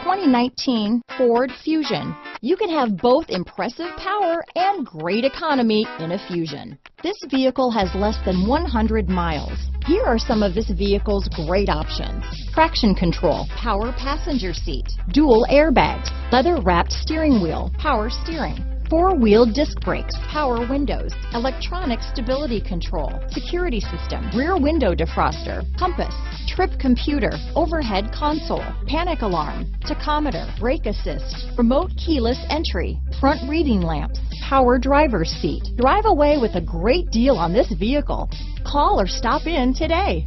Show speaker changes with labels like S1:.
S1: 2019 Ford Fusion. You can have both impressive power and great economy in a Fusion. This vehicle has less than 100 miles. Here are some of this vehicle's great options: traction control, power passenger seat, dual airbags, leather-wrapped steering wheel, power steering, four-wheel disc brakes, power windows, electronic stability control, security system, rear window defroster, compass, trip computer, overhead console, panic alarm, tachometer, brake assist, remote keyless entry, front reading lamps, power driver's seat. Drive away with a great deal on this vehicle. Call or stop in today.